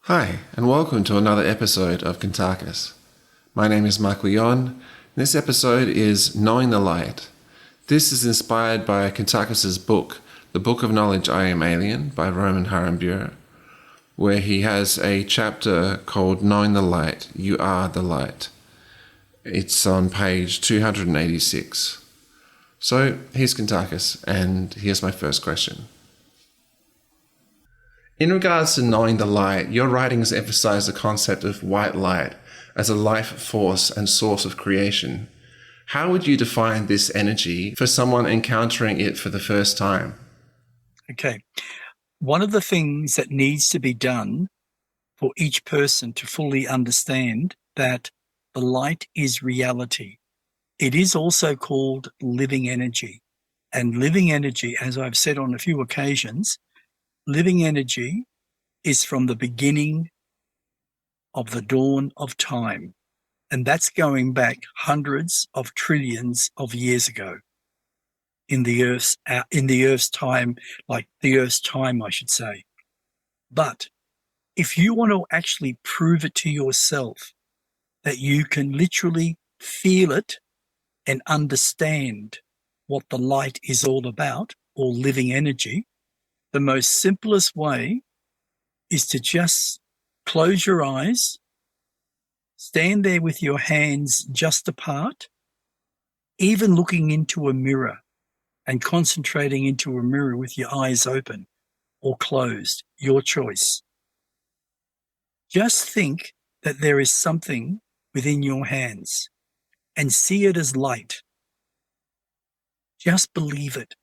Hi, and welcome to another episode of Kuntarkis. My name is Michael Yon, and this episode is Knowing the Light. This is inspired by Kuntarkis' book, The Book of Knowledge I Am Alien, by Roman Harambura, where he has a chapter called Knowing the Light, You Are the Light. It's on page 286. So here's Kuntarkis, and here's my first question. In regards to knowing the light, your writings emphasize the concept of white light as a life force and source of creation. How would you define this energy for someone encountering it for the first time? Okay. One of the things that needs to be done for each person to fully understand that the light is reality. It is also called living energy. And living energy, as I've said on a few occasions, living energy is from the beginning of the dawn of time. And that's going back hundreds of trillions of years ago in the Earth's time, I should say. But if you want to actually prove it to yourself that you can literally feel it and understand what the light is all about, or living energy, the most simplest way is to just close your eyes, stand there with your hands just apart, even looking into a mirror and concentrating into a mirror with your eyes open or closed, your choice. Just think that there is something within your hands and see it as light. Just believe it.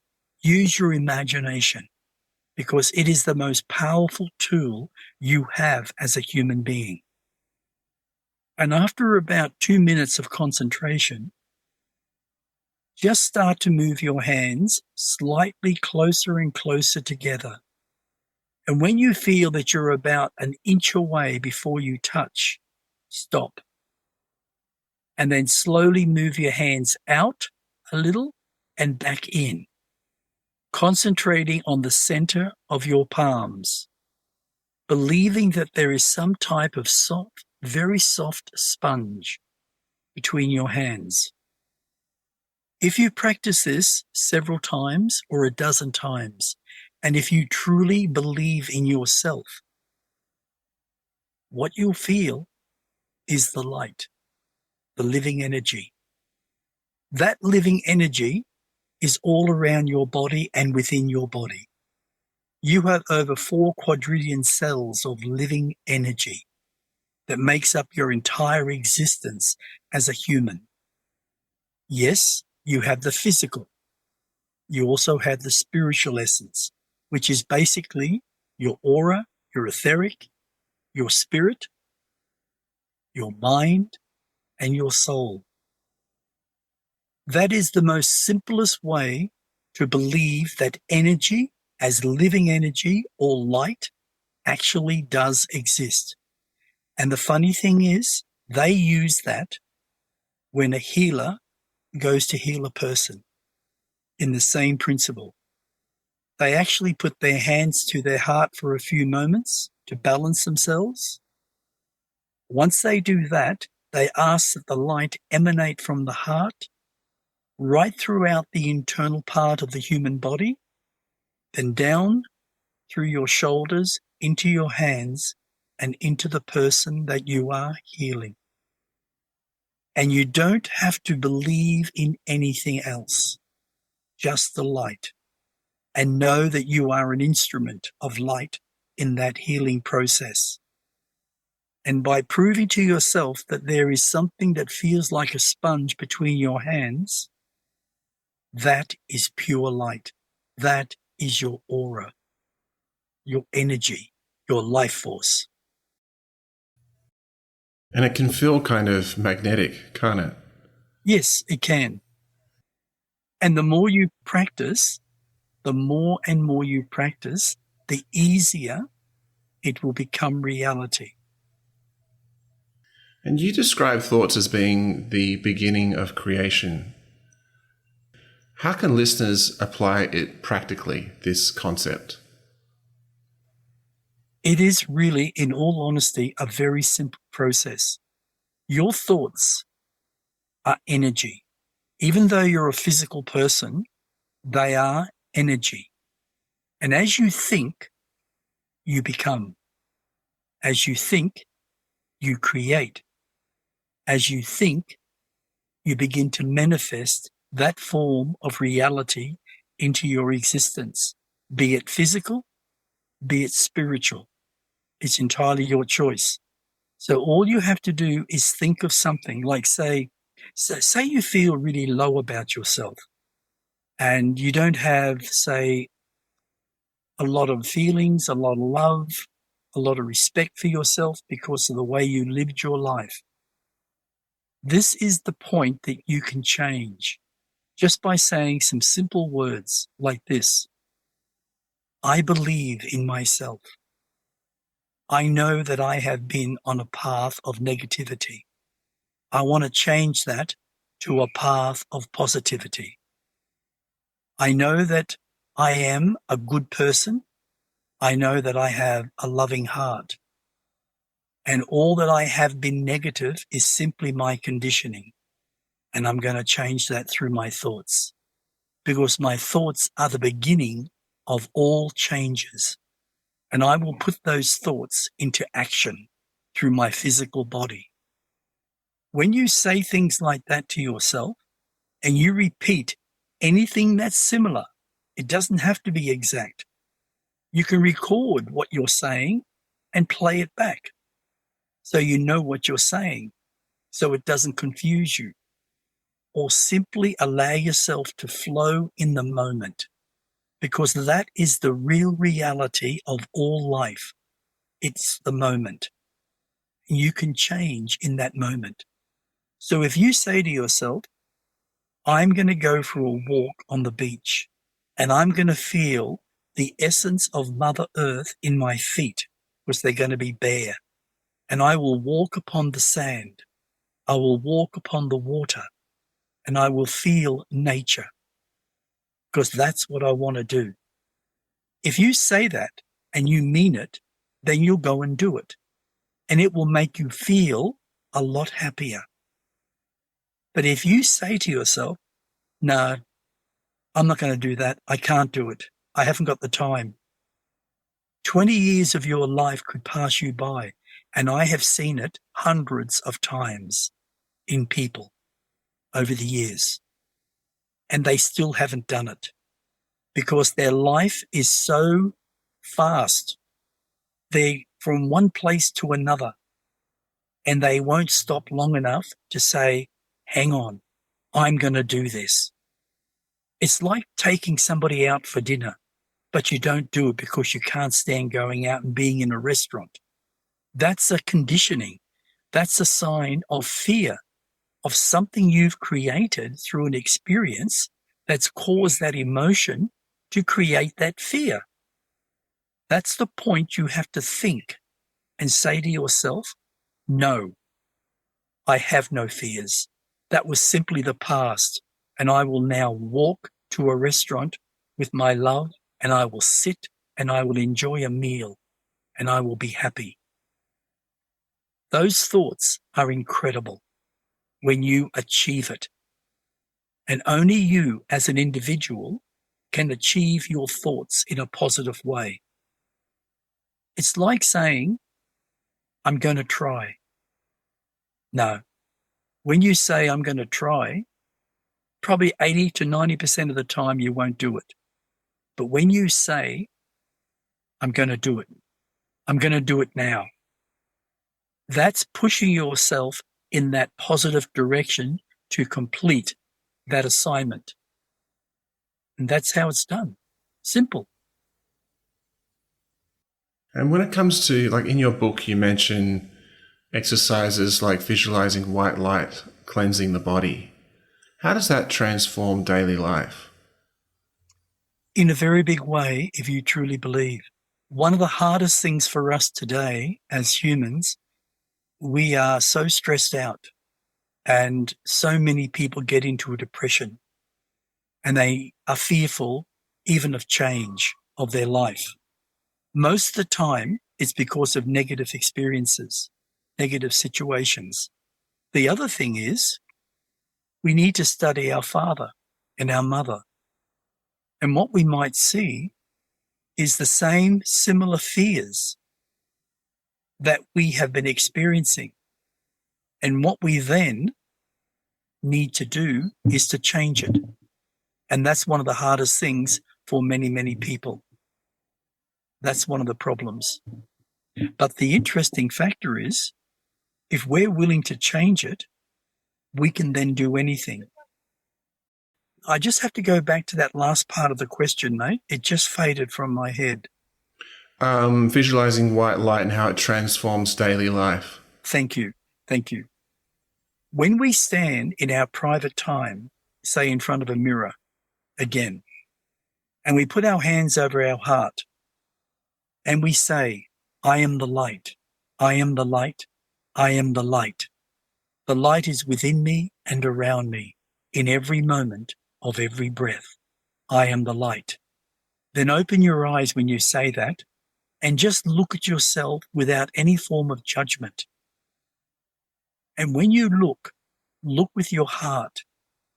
Use your imagination, because it is the most powerful tool you have as a human being. And after about 2 minutes of concentration, just start to move your hands slightly closer and closer together. And when you feel that you're about an inch away before you touch, stop. And then slowly move your hands out a little and back in, concentrating on the center of your palms, believing that there is some type of soft, very soft sponge between your hands. If you practice this several times or a dozen times, and if you truly believe in yourself, what you'll feel is the light, the living energy. That living energy is all around your body and within your body. You have over 4 quadrillion cells of living energy that makes up your entire existence as a human. Yes, you have the physical. You also have the spiritual essence, which is basically your aura, your etheric, your spirit, your mind, and your soul. That is the most simplest way to believe that energy, as living energy or light, actually does exist. And the funny thing is, they use that when a healer goes to heal a person in the same principle. They actually put their hands to their heart for a few moments to balance themselves. Once they do that, they ask that the light emanate from the heart right throughout the internal part of the human body, then down through your shoulders, into your hands, and into the person that you are healing. And you don't have to believe in anything else, just the light, and know that you are an instrument of light in that healing process. And by proving to yourself that there is something that feels like a sponge between your hands, that is pure light. That is your aura, your energy, your life force. And it can feel kind of magnetic, can't it? Yes, it can. And the more you practice, the more and more you practice, the easier it will become reality. And you describe thoughts as being the beginning of creation. How can listeners apply it practically, this concept? It is really, in all honesty, a very simple process. Your thoughts are energy. Even though you're a physical person, they are energy. And as you think, you become. As you think, you create. As you think, you begin to manifest that form of reality into your existence, be it physical, be it spiritual. It's entirely your choice. So all you have to do is think of something like, say you feel really low about yourself and you don't have, say, a lot of feelings, a lot of love, a lot of respect for yourself because of the way you lived your life. This is the point that you can change just by saying some simple words like this. I believe in myself. I know that I have been on a path of negativity. I want to change that to a path of positivity. I know that I am a good person. I know that I have a loving heart. And all that I have been negative is simply my conditioning. And I'm going to change that through my thoughts. Because my thoughts are the beginning of all changes. And I will put those thoughts into action through my physical body. When you say things like that to yourself and you repeat anything that's similar, it doesn't have to be exact. You can record what you're saying and play it back so you know what you're saying, so it doesn't confuse you. Or simply allow yourself to flow in the moment, because that is the real reality of all life. It's the moment. You can change in that moment. So if you say to yourself, I'm going to go for a walk on the beach and I'm going to feel the essence of Mother Earth in my feet, because they're going to be bare, and I will walk upon the sand. I will walk upon the water and I will feel nature, because that's what I want to do. If you say that and you mean it, then you'll go and do it, and it will make you feel a lot happier. But if you say to yourself, no, I'm not going to do that. I can't do it. I haven't got the time. 20 years of your life could pass you by, and I have seen it hundreds of times in people over the years, and they still haven't done it because their life is so fast. They're from one place to another, and they won't stop long enough to say, hang on, I'm going to do this. It's like taking somebody out for dinner, but you don't do it because you can't stand going out and being in a restaurant. That's a conditioning. That's a sign of fear, of something you've created through an experience that's caused that emotion to create that fear. That's the point you have to think and say to yourself, no, I have no fears. That was simply the past, and I will now walk to a restaurant with my love, and I will sit and I will enjoy a meal, and I will be happy. Those thoughts are incredible when you achieve it. And only you as an individual can achieve your thoughts in a positive way. It's like saying, I'm going to try. No. When you say I'm going to try, probably 80 to 90% of the time you won't do it. But when you say, I'm going to do it, I'm going to do it now, that's pushing yourself in that positive direction to complete that assignment. And that's how it's done. Simple. And when it comes to, like in your book, you mention exercises like visualizing white light, cleansing the body. How does that transform daily life? In a very big way, if you truly believe. One of the hardest things for us today as humans, we are so stressed out, and so many people get into a depression, and they are fearful even of change of their life. Most of the time, It's because of negative experiences, negative situations. The other thing is we need to study our father and our mother. And what we might see is the same similar fears that we have been experiencing. And what we then need to do is to change it. And that's one of the hardest things for many, many people. That's one of the problems. But the interesting factor is, if we're willing to change it, we can then do anything. I just have to go back to that last part of the question, mate. It just faded from my head. Visualizing white light and how it transforms daily life. Thank you. Thank you. When we stand in our private time, say in front of a mirror, again, and we put our hands over our heart, and we say, I am the light, I am the light, I am the light. The light is within me and around me, in every moment of every breath. I am the light. Then open your eyes when you say that, and just look at yourself without any form of judgment. And when you look with your heart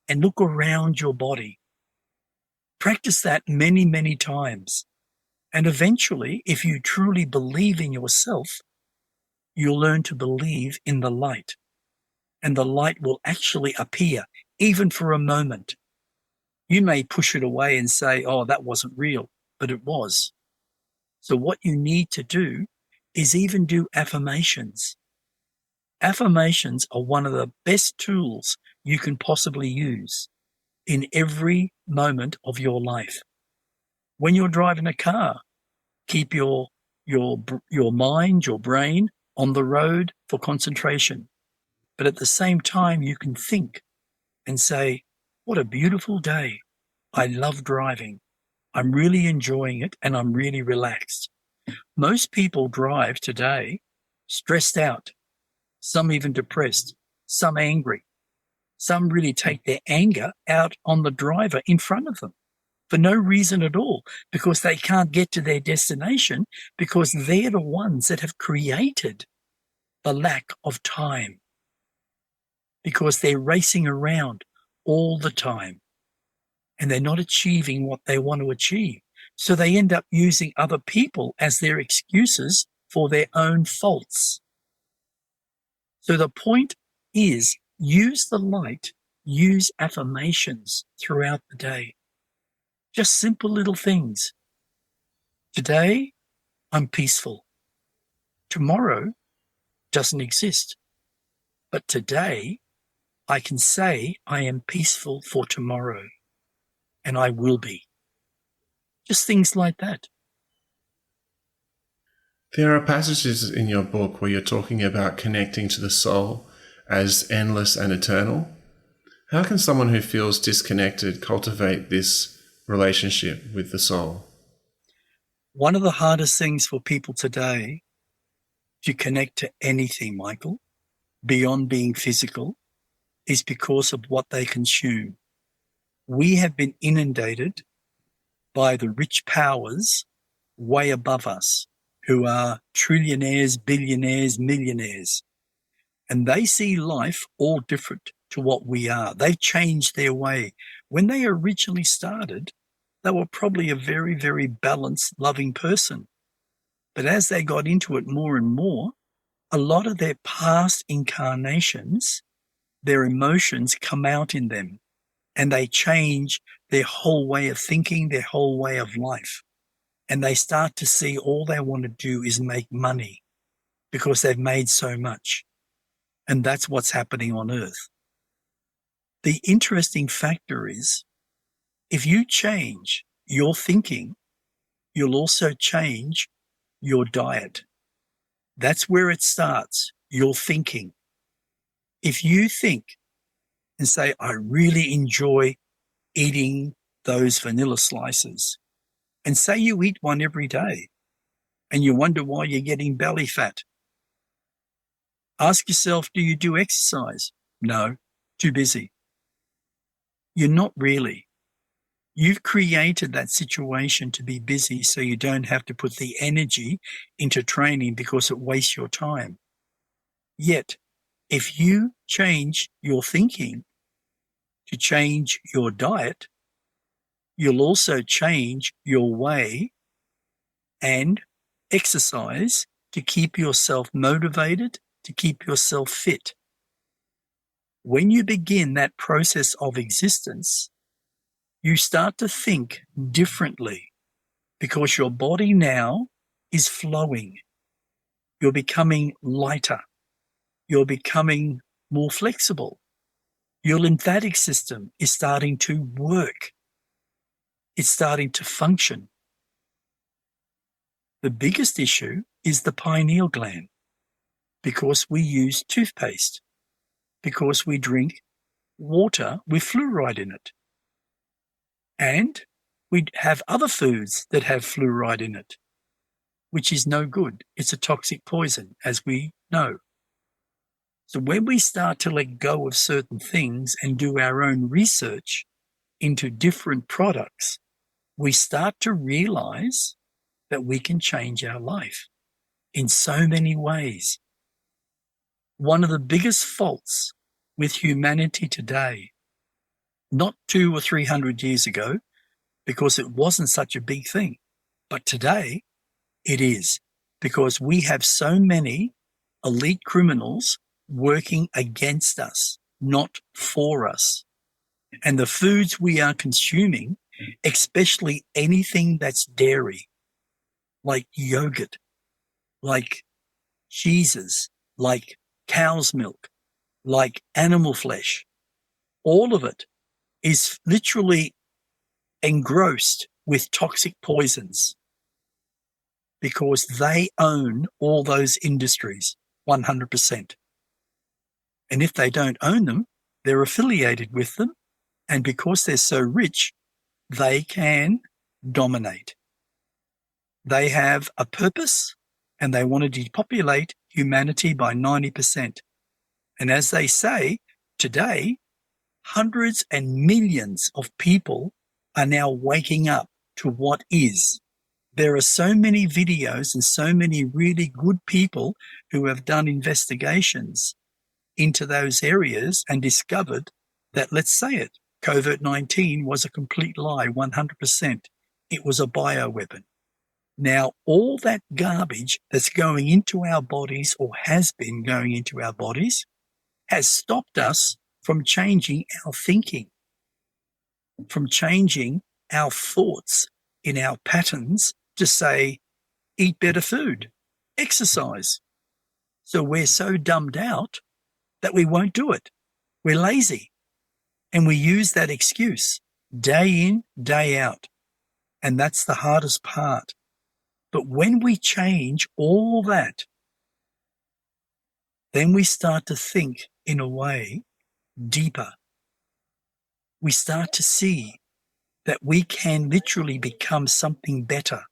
and look around your body. Practice that many, many times. And eventually, if you truly believe in yourself, you'll learn to believe in the light. And the light will actually appear, even for a moment. You may push it away and say, oh, that wasn't real, but it was. So what you need to do is even do affirmations. Affirmations are one of the best tools you can possibly use in every moment of your life. When you're driving a car, keep your mind, your brain on the road for concentration. But at the same time, you can think and say, what a beautiful day. I love driving. I'm really enjoying it and I'm really relaxed. Most people drive today stressed out, some even depressed, some angry. Some really take their anger out on the driver in front of them for no reason at all, because they can't get to their destination because they're the ones that have created the lack of time, because they're racing around all the time and they're not achieving what they want to achieve. So they end up using other people as their excuses for their own faults. So the point is, use the light, use affirmations throughout the day. Just simple little things. Today, I'm peaceful. Tomorrow doesn't exist. But today, I can say I am peaceful for tomorrow, and I will be. Just things like that. There are passages in your book where you're talking about connecting to the soul as endless and eternal. How can someone who feels disconnected cultivate this relationship with the soul? One of the hardest things for people today to connect to anything, Michael, beyond being physical, is because of what they consume. We have been inundated by the rich powers way above us, who are trillionaires, billionaires, millionaires. And they see life all different to what we are. They've changed their way. When they originally started, they were probably a very, very balanced, loving person. But as they got into it more and more, a lot of their past incarnations, their emotions come out in them, and they change their whole way of thinking, their whole way of life. And they start to see all they want to do is make money because they've made so much. And that's what's happening on Earth. The interesting factor is, if you change your thinking, you'll also change your diet. That's where it starts, your thinking. If you think and say, I really enjoy eating those vanilla slices, and say you eat one every day, and you wonder why you're getting belly fat. Ask yourself, do you do exercise? No, too busy. You're not really. You've created that situation to be busy so you don't have to put the energy into training because it wastes your time. Yet, if you change your thinking to change your diet, you'll also change your way and exercise to keep yourself motivated, to keep yourself fit. When you begin that process of existence, you start to think differently because your body now is flowing. You're becoming lighter. You're becoming more flexible. Your lymphatic system is starting to work. It's starting to function. The biggest issue is the pineal gland because we use toothpaste, because we drink water with fluoride in it. And we have other foods that have fluoride in it, which is no good. It's a toxic poison, as we know. So when we start to let go of certain things and do our own research into different products, we start to realize that we can change our life in so many ways. One of the biggest faults with humanity today, not 200 or 300 years ago, because it wasn't such a big thing, but today it is, because we have so many elite criminals working against us, not for us. And the foods we are consuming, especially anything that's dairy, like yogurt, like cheeses, like cow's milk, like animal flesh, all of it is literally engrossed with toxic poisons because they own all those industries 100%. And if they don't own them, they're affiliated with them. And because they're so rich, they can dominate. They have a purpose and they want to depopulate humanity by 90%. And as they say, today, hundreds and millions of people are now waking up to what is. There are so many videos and so many really good people who have done investigations into those areas and discovered that, let's say it, COVID-19 was a complete lie, 100%. It was a bioweapon. Now, all that garbage that's going into our bodies or has been going into our bodies has stopped us from changing our thinking, from changing our thoughts in our patterns to say, eat better food, exercise. So we're so dumbed out that we won't do it. We're lazy. And we use that excuse day in, day out. And that's the hardest part. But when we change all that, then we start to think in a way deeper. We start to see that we can literally become something better,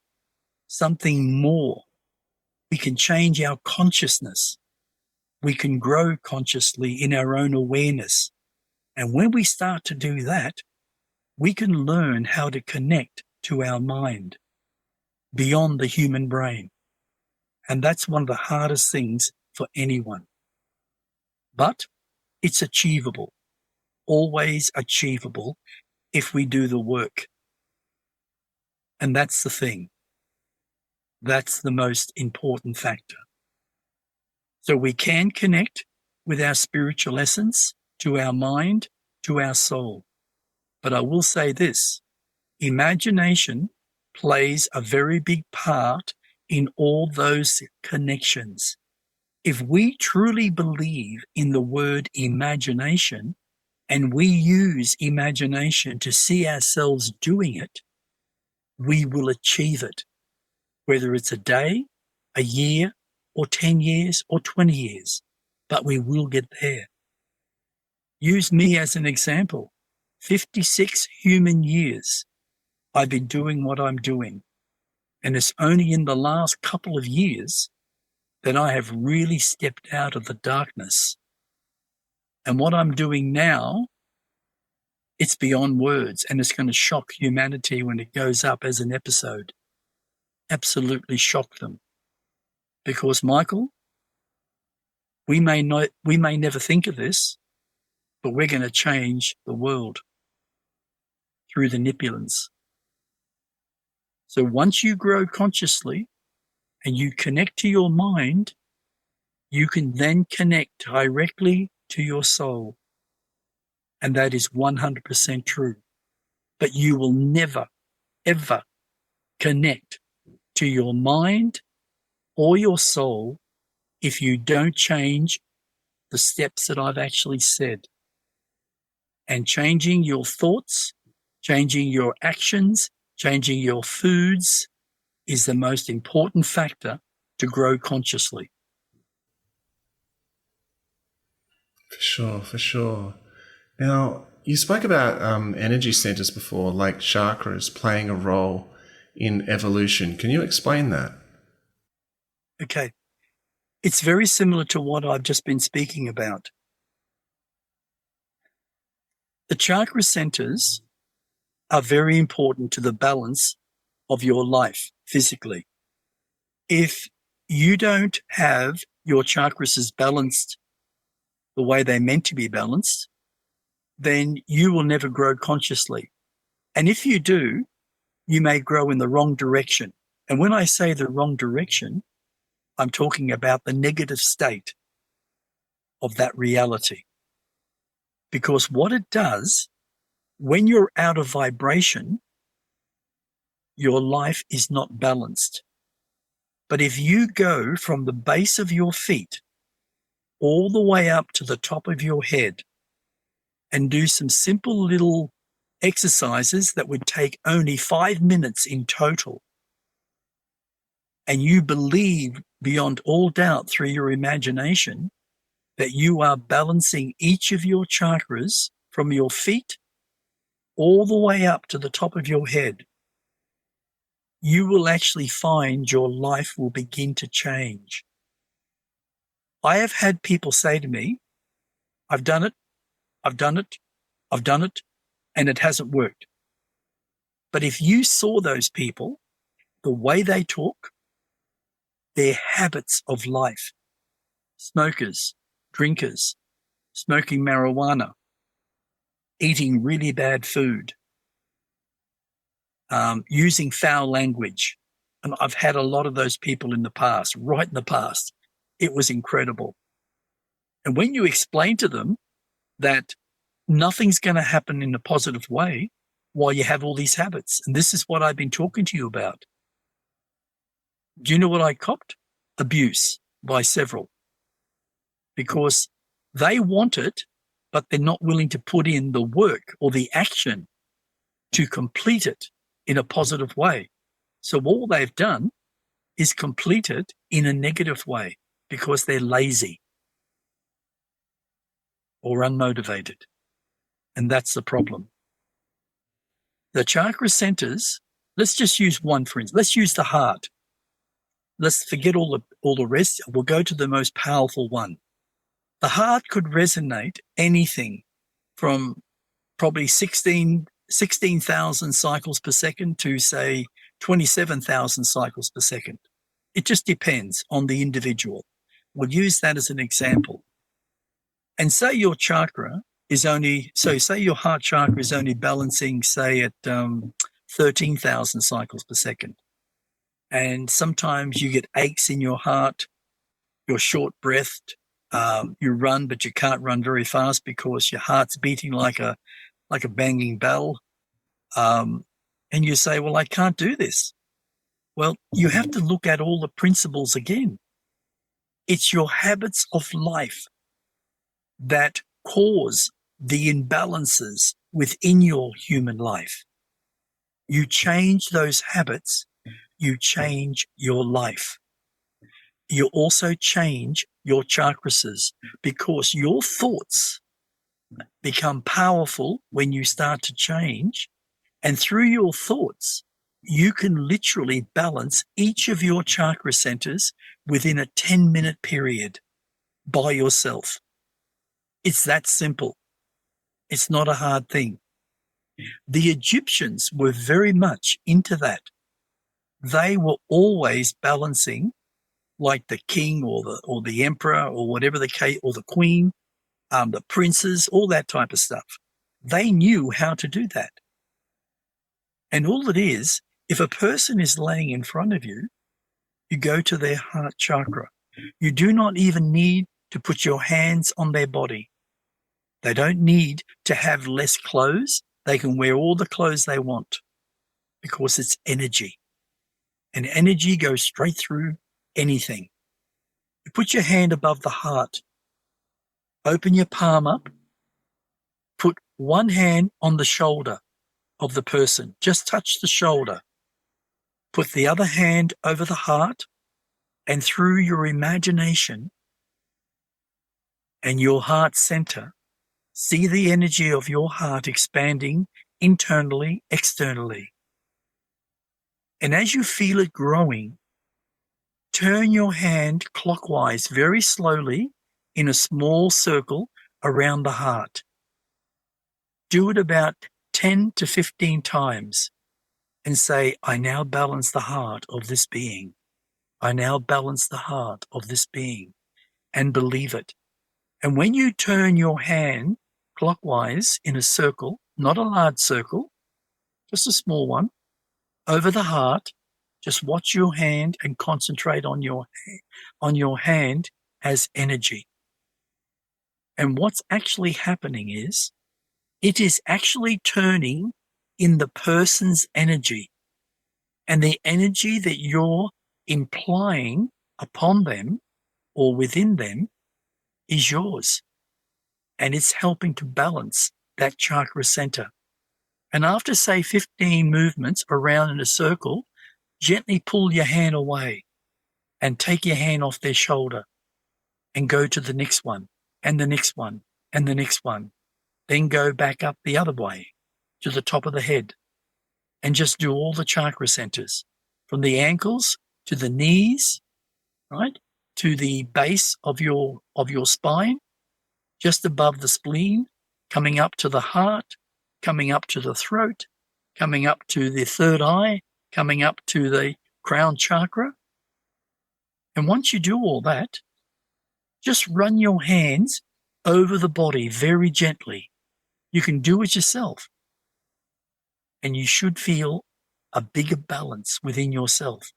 something more. We can change our consciousness. We can grow consciously in our own awareness. And when we start to do that, we can learn how to connect to our mind beyond the human brain. And that's one of the hardest things for anyone. But it's achievable, always achievable if we do the work. And that's the thing. That's the most important factor. So we can connect with our spiritual essence, to our mind, to our soul. But I will say this, imagination plays a very big part in all those connections. If we truly believe in the word imagination and we use imagination to see ourselves doing it, we will achieve it, whether it's a day, a year, or 10 years, or 20 years, but we will get there. Use me as an example. 56 human years I've been doing what I'm doing. And it's only in the last couple of years that I have really stepped out of the darkness. And what I'm doing now It's beyond words, and it's going to shock humanity when it goes up as an episode. Absolutely shock them. Because, Michael, we may never think of this, but we're going to change the world through the nipulins. So once you grow consciously and you connect to your mind, you can then connect directly to your soul. And that is 100% true. But you will never, ever connect to your mind or your soul if you don't change the steps that I've actually said. And changing your thoughts, changing your actions, changing your foods is the most important factor to grow consciously. For sure, for sure. Now, you spoke about energy centers before, like chakras playing a role in evolution. Can you explain that? Okay. It's very similar to what I've just been speaking about. The chakra centers are very important to the balance of your life physically. If you don't have your chakras as balanced the way they're meant to be balanced, then you will never grow consciously. And if you do, you may grow in the wrong direction. And when I say the wrong direction, I'm talking about the negative state of that reality. Because what it does, when you're out of vibration, your life is not balanced. But if you go from the base of your feet all the way up to the top of your head and do some simple little exercises that would take only 5 minutes in total, and you believe beyond all doubt through your imagination that you are balancing each of your chakras from your feet all the way up to the top of your head, you will actually find your life will begin to change. I have had people say to me, I've done it, I've done it, I've done it, and it hasn't worked. But if you saw those people, the way they talk, their habits of life, smokers, drinkers, smoking marijuana, eating really bad food, using foul language. And I've had a lot of those people in the past, right in the past. It was incredible. And when you explain to them that nothing's going to happen in a positive way while you have all these habits, and this is what I've been talking to you about. Do you know what I copped? Abuse by several. Because they want it, but they're not willing to put in the work or the action to complete it in a positive way. So all they've done is complete it in a negative way because they're lazy or unmotivated. And that's the problem. The chakra centers, let's just use one for instance. Let's use the heart. Let's forget all the rest. We'll go to the most powerful one. The heart could resonate anything from probably 16,000 cycles per second to, say, 27,000 cycles per second. It just depends on the individual. We'll use that as an example. And say your chakra is only, say your heart chakra is only balancing, say, at 13,000 cycles per second. And sometimes you get aches in your heart, you're short-breathed, you run, but you can't run very fast because your heart's beating like a banging bell. And you say, well, I can't do this. Well, you have to look at all the principles again. It's your habits of life that cause the imbalances within your human life. You change those habits, you change your life. You also change your chakras because your thoughts become powerful when you start to change. And through your thoughts, you can literally balance each of your chakra centers within a 10-minute period by yourself. It's that simple. It's not a hard thing. The Egyptians were very much into that. They were always balancing, like the king or the emperor or whatever the case, or the queen, the princes, all that type of stuff. They knew how to do that. And all it is, if a person is laying in front of you, you go to their heart chakra. You do not even need to put your hands on their body. They don't need to have less clothes. They can wear all the clothes they want because it's energy. And energy goes straight through anything. You put your hand above the heart. Open your palm up. Put one hand on the shoulder of the person. Just touch the shoulder. Put the other hand over the heart, and through your imagination and your heart center, see the energy of your heart expanding internally, externally. And as you feel it growing, turn your hand clockwise very slowly in a small circle around the heart. Do it about 10 to 15 times and say, I now balance the heart of this being. I now balance the heart of this being, and believe it. And when you turn your hand clockwise in a circle, not a large circle, just a small one, over the heart, just watch your hand and concentrate on your hand as energy. And what's actually happening is, it is actually turning in the person's energy. And the energy that you're implying upon them or within them is yours. And it's helping to balance that chakra center. And after, say, 15 movements around in a circle, gently pull your hand away and take your hand off their shoulder and go to the next one and the next one and the next one. Then go back up the other way to the top of the head and just do all the chakra centers from the ankles to the knees, right, to the base of your spine, just above the spleen, coming up to the heart, coming up to the throat, coming up to the third eye, coming up to the crown chakra. And once you do all that, just run your hands over the body very gently. You can do it yourself. And you should feel a bigger balance within yourself.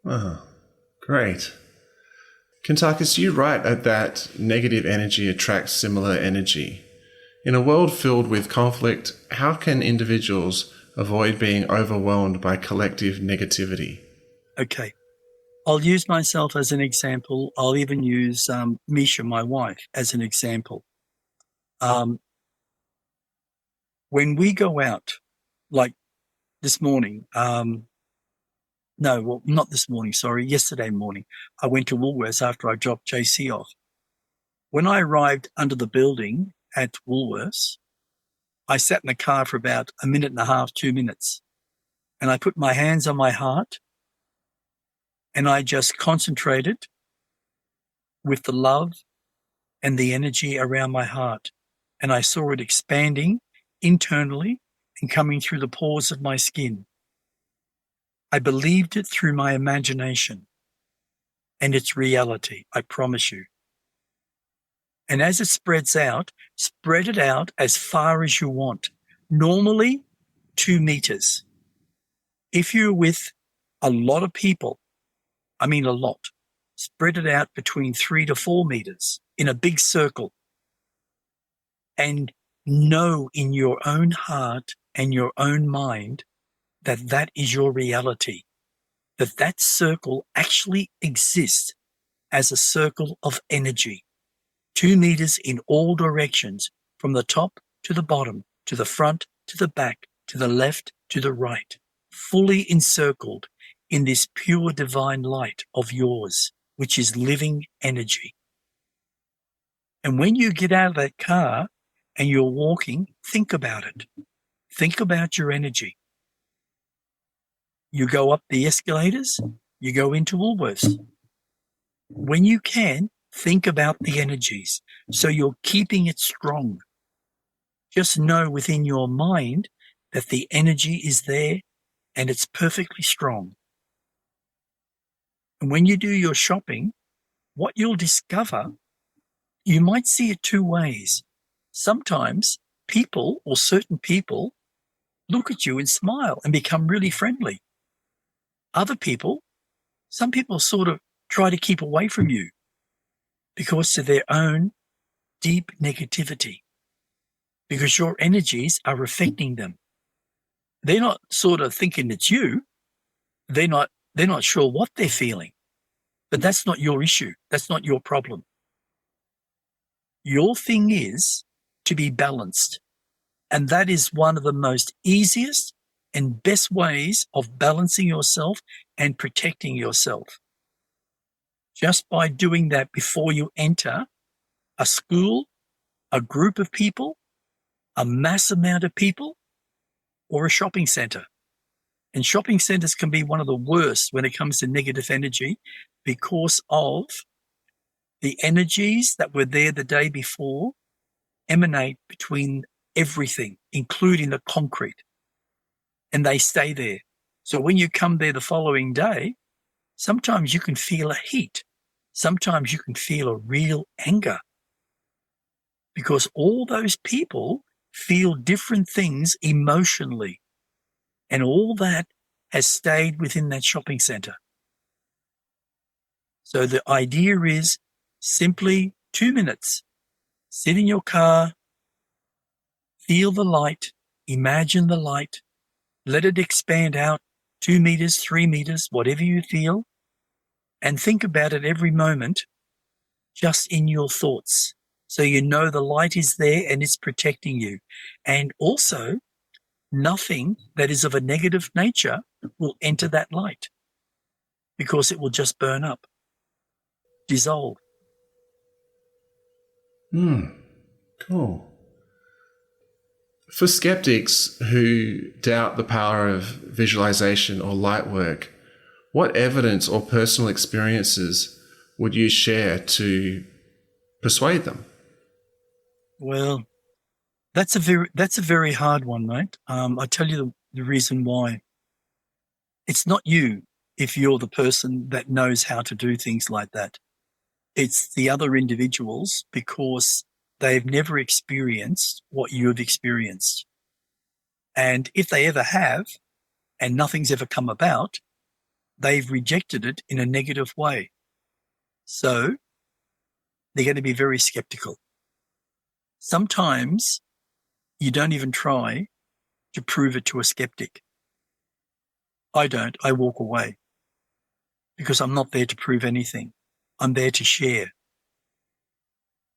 Oh, great. Kuntarkis, you write that negative energy attracts similar energy. In a world filled with conflict, how can individuals avoid being overwhelmed by collective negativity? Okay. I'll use myself as an example. I'll even use Misha, my wife, as an example. When we go out, like this morning, not this morning, sorry, yesterday morning, I went to Woolworths after I dropped JC off. When I arrived under the building at Woolworths, I sat in the car for about a minute and a half, 2 minutes, and I put my hands on my heart and I just concentrated with the love and the energy around my heart. And I saw it expanding internally and coming through the pores of my skin. I believed it through my imagination, and it's reality, I promise you. And as it spreads out, spread it out as far as you want. Normally, 2 meters. If you're with a lot of people, I mean a lot, spread it out between 3 to 4 meters in a big circle. And know in your own heart and your own mind that that is your reality, that that circle actually exists as a circle of energy, 2 meters in all directions, from the top to the bottom, to the front, to the back, to the left, to the right, fully encircled in this pure divine light of yours, which is living energy. And when you get out of that car and you're walking, think about it. Think about your energy. You go up the escalators, you go into Woolworths. When you can, Think about the energies. So you're keeping it strong. Just know within your mind that the energy is there and it's perfectly strong. And when you do your shopping, what you'll discover, you might see it two ways. Sometimes people or certain people look at you and smile and become really friendly. Other people, some people sort of try to keep away from you because of their own deep negativity, because your energies are affecting them. They're not sort of thinking it's you. They're not sure what they're feeling, but that's not your issue. That's not your problem. Your thing is to be balanced. And that is one of the most easiest and best ways of balancing yourself and protecting yourself. Just by doing that before you enter a school, a group of people, a mass amount of people, or a shopping center. And shopping centers can be one of the worst when it comes to negative energy because of the energies that were there the day before emanate between everything, including the concrete, and they stay there. So when you come there the following day, sometimes you can feel a heat. Sometimes you can feel a real anger because all those people feel different things emotionally, and all that has stayed within that shopping center. So the idea is simply 2 minutes. Sit in your car, feel the light, imagine the light, let it expand out 2 meters, 3 meters, whatever you feel, and think about it every moment just in your thoughts. So you know the light is there and it's protecting you. And also, nothing that is of a negative nature will enter that light because it will just burn up, dissolve. Cool. For skeptics who doubt the power of visualization or light work, what evidence or personal experiences would you share to persuade them? Well, that's a very hard one, mate. I tell you the reason why. It's not you if you're the person that knows how to do things like that. It's the other individuals because they've never experienced what you've experienced. And if they ever have, and nothing's ever come about, they've rejected it in a negative way. So they're going to be very skeptical. Sometimes you don't even try to prove it to a skeptic. I don't. I walk away because I'm not there to prove anything. I'm there to share.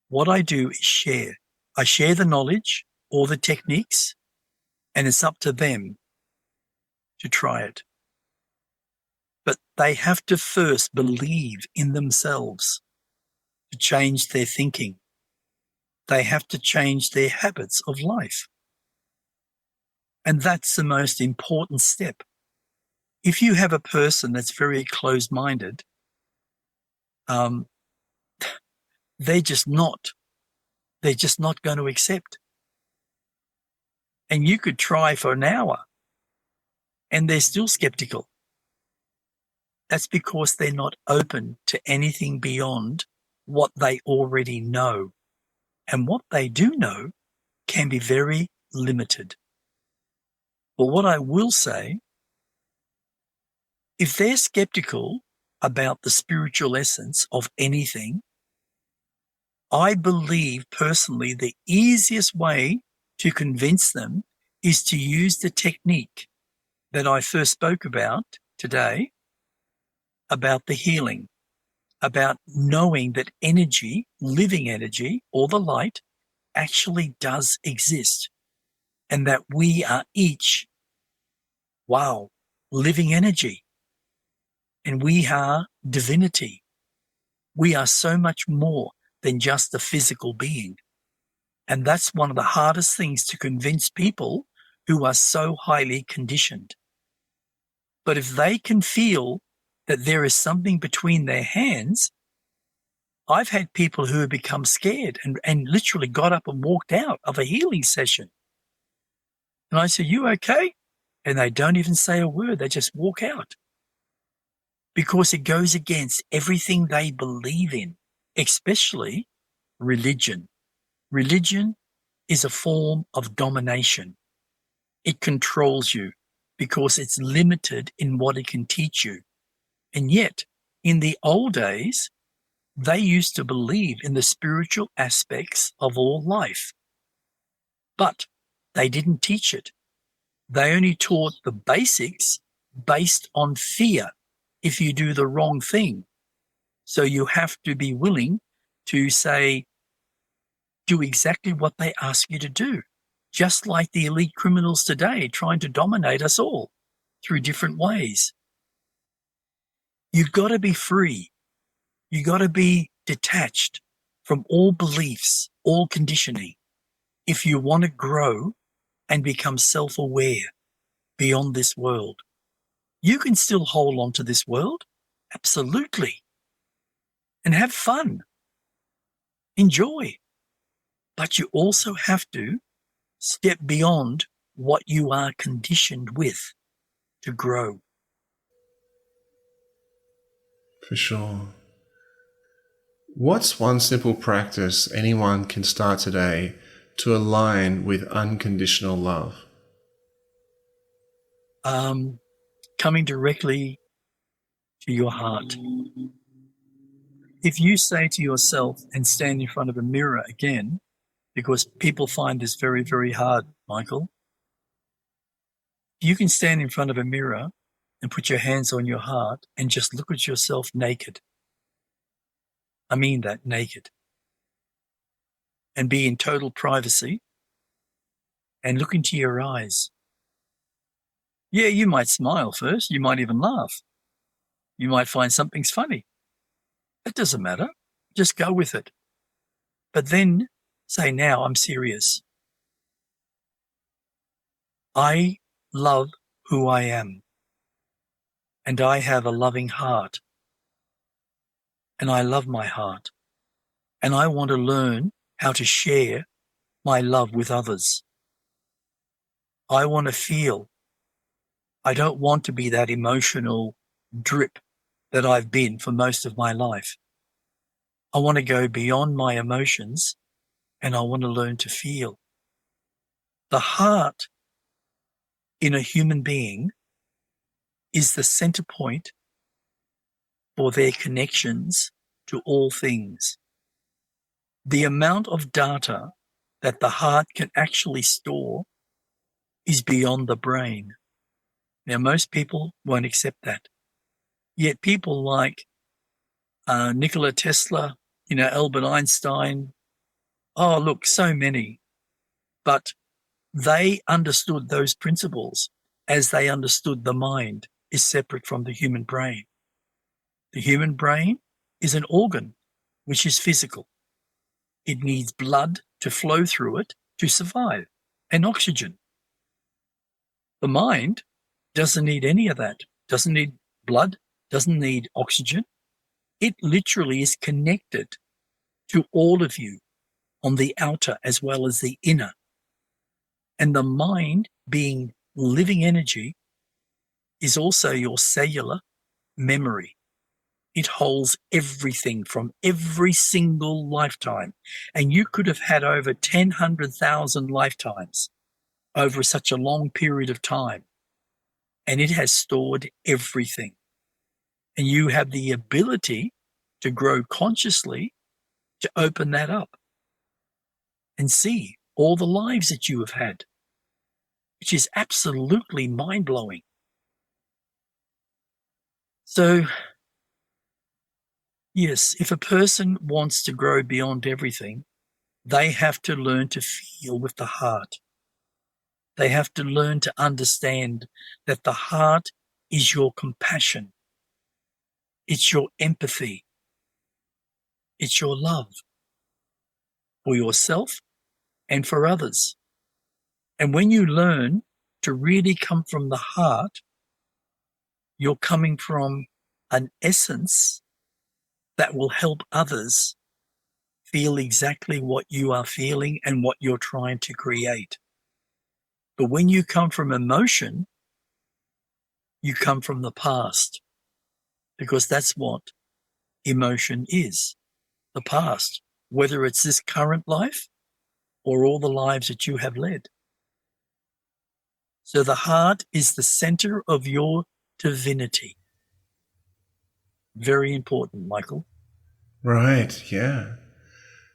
What I do is share. I share the knowledge or the techniques, and it's up to them to try it. But they have to first believe in themselves to change their thinking. They have to change their habits of life. And that's the most important step. If you have a person that's very closed-minded, they're just not going to accept. And you could try for an hour and they're still skeptical. That's because they're not open to anything beyond what they already know. And what they do know can be very limited. But what I will say, if they're skeptical about the spiritual essence of anything, I believe personally the easiest way to convince them is to use the technique that I first spoke about today, about the healing, about knowing that energy, living energy, or the light actually does exist, and that we are each, living energy, and we are divinity. We are so much more than just a physical being. And that's one of the hardest things to convince people who are so highly conditioned. But if they can feel that there is something between their hands, I've had people who have become scared and literally got up and walked out of a healing session. And I said, "You okay?" And they don't even say a word. They just walk out because it goes against everything they believe in, especially religion. Religion is a form of domination. It controls you because it's limited in what it can teach you. And yet, in the old days, they used to believe in the spiritual aspects of all life. But they didn't teach it. They only taught the basics based on fear if you do the wrong thing. So you have to be willing to say, do exactly what they ask you to do, just like the elite criminals today trying to dominate us all through different ways. You've got to be free. You've got to be detached from all beliefs, all conditioning, if you want to grow and become self-aware beyond this world. You can still hold on to this world, absolutely, and have fun, enjoy. But you also have to step beyond what you are conditioned with to grow. For sure. What's one simple practice anyone can start today to align with unconditional love? Coming directly to your heart. If you say to yourself and stand in front of a mirror again, because people find this very, very hard, Michael, you can stand in front of a mirror and put your hands on your heart and just look at yourself naked. I mean that, naked. And be in total privacy and look into your eyes. Yeah, you might smile first. You might even laugh. You might find something's funny. It doesn't matter. Just go with it. But then say, now I'm serious. I love who I am. And I have a loving heart. And I love my heart. And I want to learn how to share my love with others. I want to feel. I don't want to be that emotional drip that I've been for most of my life. I want to go beyond my emotions and I want to learn to feel. The heart in a human being is the center point for their connections to all things. The amount of data that the heart can actually store is beyond the brain. Now, most people won't accept that. Yet people like Nikola Tesla, Albert Einstein, oh, look, so many. But they understood those principles as they understood the mind is separate from the human brain. The human brain is an organ which is physical. It needs blood to flow through it to survive and oxygen. The mind doesn't need any of that, doesn't need blood, doesn't need oxygen. It literally is connected to all of you on the outer as well as the inner. And the mind, being living energy, is also your cellular memory. It holds everything from every single lifetime. And you could have had over 1,000 lifetimes over such a long period of time. And it has stored everything. And you have the ability to grow consciously to open that up and see all the lives that you have had, which is absolutely mind-blowing. So, yes, if a person wants to grow beyond everything, they have to learn to feel with the heart. They have to learn to understand that the heart is your compassion. It's your empathy. It's your love for yourself and for others. And when you learn to really come from the heart, you're coming from an essence that will help others feel exactly what you are feeling and what you're trying to create. But when you come from emotion, you come from the past, because that's what emotion is, the past, whether it's this current life or all the lives that you have led. So the heart is the center of your divinity. Very important, Michael. Right, yeah.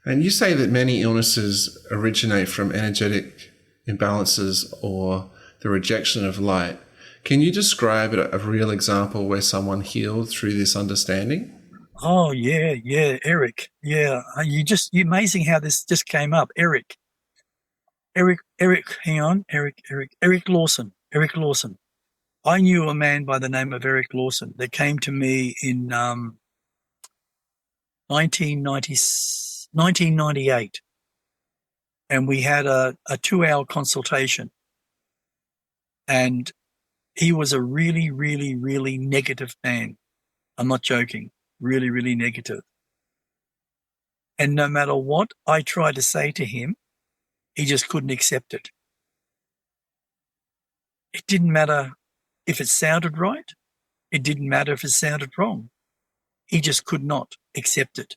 And you say that many illnesses originate from energetic imbalances or the rejection of light. Can you describe a real example where someone healed through this understanding? Oh, yeah, Eric. Yeah, you're amazing how this just came up. Hang on, Eric Lawson. Eric Lawson. I knew a man by the name of Eric Lawson that came to me in 1998, and we had a 2-hour consultation. And he was a really, really, really negative man. I'm not joking. Really, really negative. And no matter what I tried to say to him, he just couldn't accept it. It didn't matter if it sounded right. It didn't matter if it sounded wrong. He just could not accept it.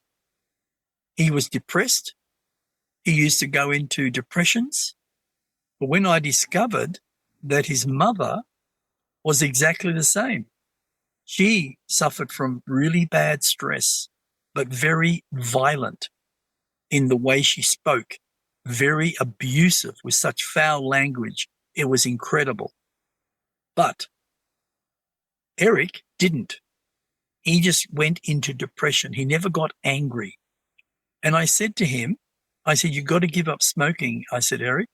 He was depressed. He used to go into depressions. But when I discovered that his mother was exactly the same, she suffered from really bad stress, but very violent in the way she spoke, very abusive with such foul language. It was incredible. But Eric didn't. He just went into depression. He never got angry. And I said to him, I said, you've got to give up smoking. I said, Eric.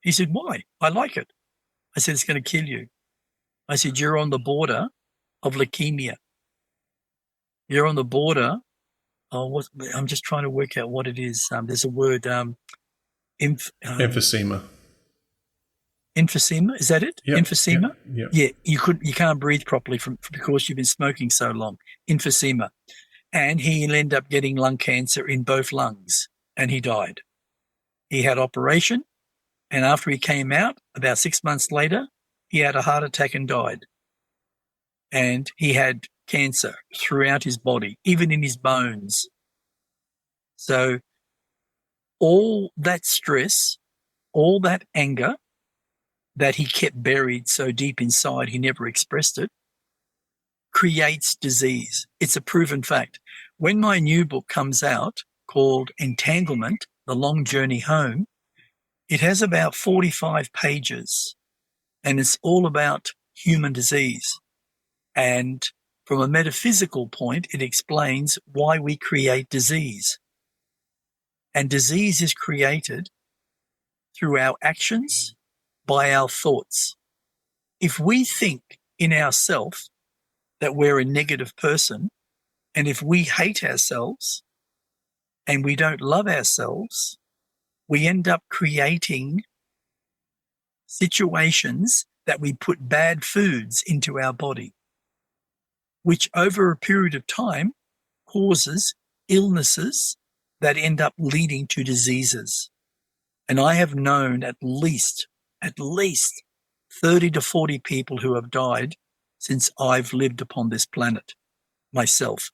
He said, why? I like it. I said, it's going to kill you. I said, you're on the border of leukemia. You're on the border. I'm just trying to work out what it is. There's a word, Emphysema. Emphysema, is that it? Yep, Emphysema? Yep. Yeah, you can't breathe properly because you've been smoking so long. Emphysema. And he'll end up getting lung cancer in both lungs, and he died. He had operation, and after he came out, about 6 months later, he had a heart attack and died. And he had cancer throughout his body, even in his bones. So all that stress, all that anger that he kept buried so deep inside, he never expressed it, creates disease. It's a proven fact. When my new book comes out called Entanglement, The Long Journey Home, it has about 45 pages, and it's all about human disease. And from a metaphysical point, it explains why we create disease. And disease is created through our actions, by our thoughts. If we think in ourselves that we're a negative person, and if we hate ourselves and we don't love ourselves, we end up creating situations that we put bad foods into our body, which over a period of time causes illnesses that end up leading to diseases. And I have known at least 30 to 40 people who have died since I've lived upon this planet myself.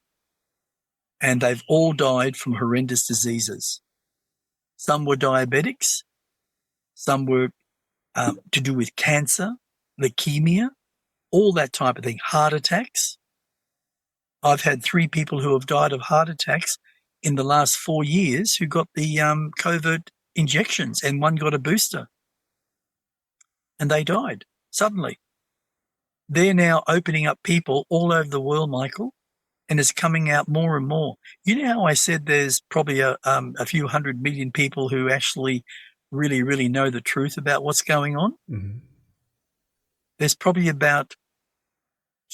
And they've all died from horrendous diseases. Some were diabetics. Some were to do with cancer, leukemia, all that type of thing, heart attacks. I've had 3 people who have died of heart attacks in the last 4 years who got the COVID injections, and one got a booster. And they died suddenly. They're now opening up people all over the world, Michael, and it's coming out more and more. You know how I said there's probably a few 100 million people who actually really, really know the truth about what's going on? Mm-hmm. There's probably about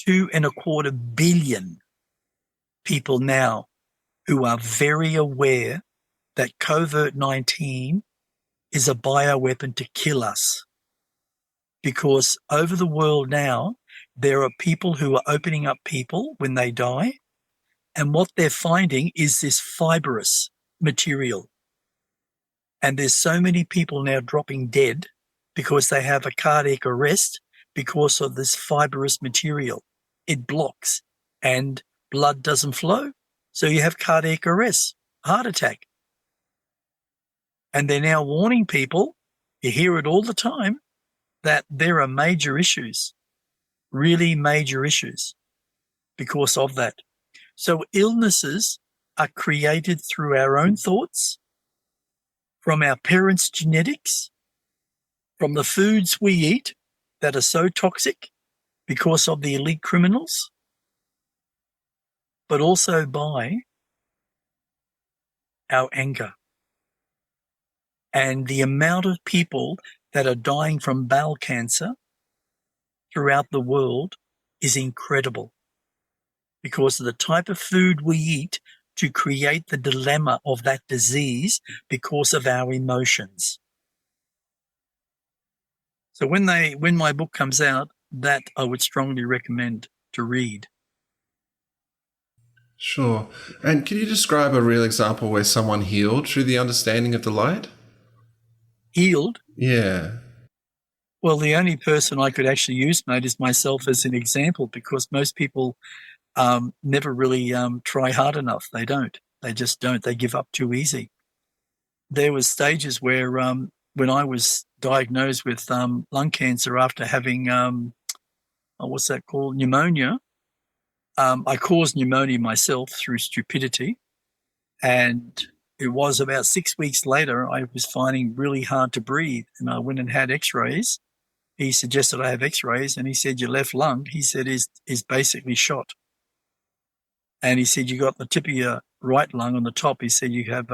2.25 billion people now who are very aware that COVID-19 is a bioweapon to kill us. Because over the world now, there are people who are opening up people when they die, And what they're finding is this fibrous material. And there's so many people now dropping dead because they have a cardiac arrest because of this fibrous material. It blocks and blood doesn't flow. So you have cardiac arrest, heart attack. And they're now warning people, you hear it all the time, that there are major issues, really major issues because of that. So illnesses are created through our own thoughts, from our parents' genetics, from the foods we eat that are so toxic because of the elite criminals, but also by our anger. And the amount of people that are dying from bowel cancer throughout the world is incredible because of the type of food we eat to create the dilemma of that disease because of our emotions. So when my book comes out, that I would strongly recommend to read. Sure. And can you describe a real example where someone healed through the understanding of the light? Healed? Yeah. Well, the only person I could actually use, mate, is myself as an example because most people never really try hard enough. They don't. They just don't. They give up too easy. There was stages where when I was diagnosed with lung cancer after having, what's that called, pneumonia, I caused pneumonia myself through stupidity. And it was about 6 weeks later, I was finding really hard to breathe. And I went and had x-rays. He suggested I have x-rays. And he said, your left lung, he said, is basically shot. And he said, you got the tip of your right lung on the top. He said, you have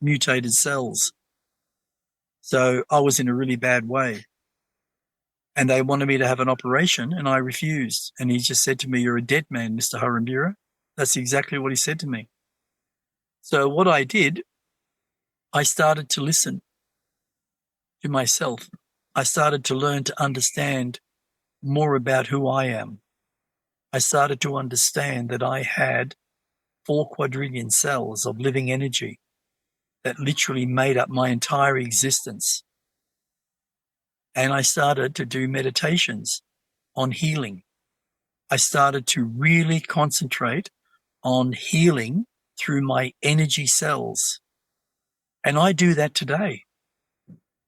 mutated cells. So I was in a really bad way. And they wanted me to have an operation, and I refused. And he just said to me, you're a dead man, Mr. Harambira. That's exactly what he said to me. So what I did, I started to listen to myself. I started to learn to understand more about who I am. I started to understand that I had 4 quadrillion cells of living energy that literally made up my entire existence. And I started to do meditations on healing. I started to really concentrate on healing through my energy cells. And I do that today,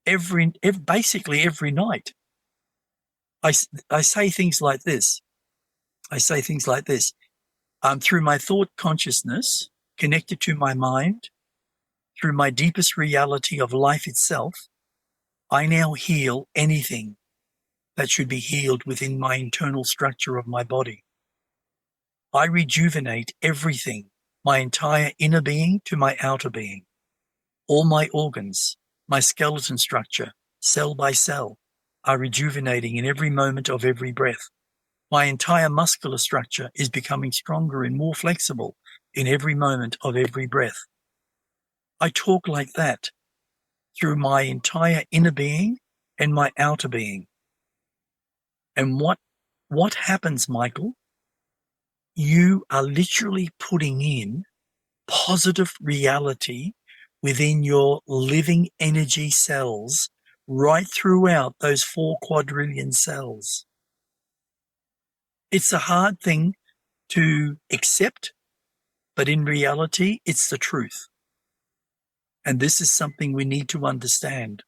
basically every night. I say things like this. Through my thought consciousness, connected to my mind, through my deepest reality of life itself, I now heal anything that should be healed within my internal structure of my body. I rejuvenate everything, my entire inner being to my outer being. All my organs, my skeleton structure, cell by cell, are rejuvenating in every moment of every breath. My entire muscular structure is becoming stronger and more flexible in every moment of every breath. I talk like that through my entire inner being and my outer being. And what happens, Michael? You are literally putting in positive reality within your living energy cells right throughout those 4 quadrillion cells. It's a hard thing to accept, but in reality, it's the truth. And this is something we need to understand.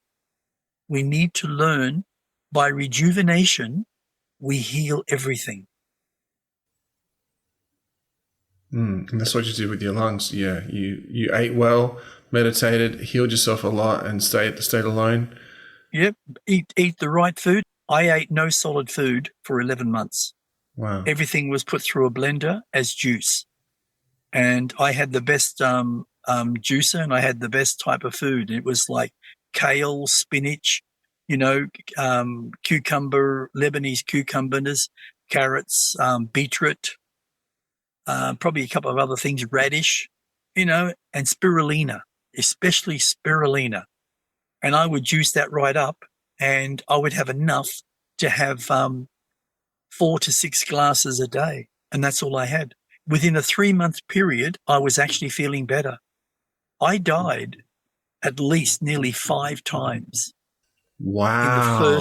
We need to learn by rejuvenation, we heal everything. And that's what you did with your lungs. Yeah, you ate well, meditated, healed yourself a lot, and stayed alone. Yep, eat the right food. I ate no solid food for 11 months. Wow. Everything was put through a blender as juice. And I had the best juicer, and I had the best type of food. It was like kale, spinach, cucumber, Lebanese cucumbers, carrots, beetroot, probably a couple of other things, radish, and spirulina, especially spirulina. And I would juice that right up, and I would have enough to have 4 to 6 glasses a day. And that's all I had. within a 3-month period, I was actually feeling better. I died at least nearly 5 times in the Wow.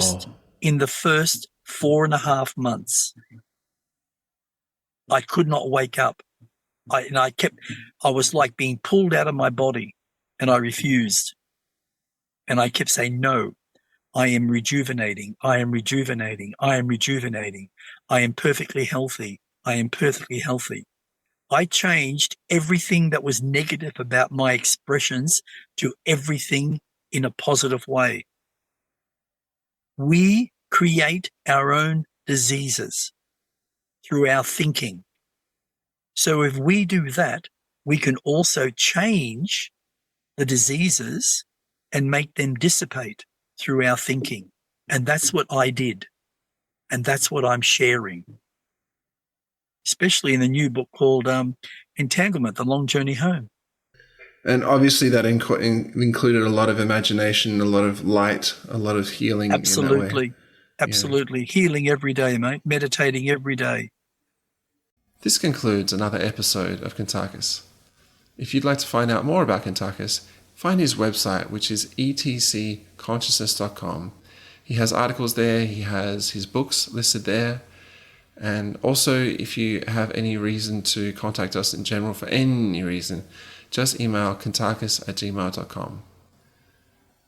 first 4.5 months. I could not wake up. I was like being pulled out of my body, and I refused. And I kept saying, no, I am rejuvenating. I am rejuvenating. I am rejuvenating. I am perfectly healthy. I am perfectly healthy. I changed everything that was negative about my expressions to everything in a positive way. We create our own diseases through our thinking. So if we do that, we can also change the diseases and make them dissipate through our thinking. And that's what I did. And that's what I'm sharing, especially in the new book called Entanglement, The Long Journey Home. And obviously that included a lot of imagination, a lot of light, a lot of healing in that way. Absolutely. Absolutely. Yeah. Healing every day, mate. Meditating every day. This concludes another episode of Kuntarkis. If you'd like to find out more about Kuntarkis, find his website, which is etcconsciousness.com. He has articles there, he has his books listed there, and also if you have any reason to contact us in general for any reason, just email kuntarkis@gmail.com.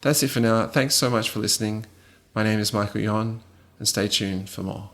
That's it for now. Thanks so much for listening. My name is Michael Yon, and stay tuned for more.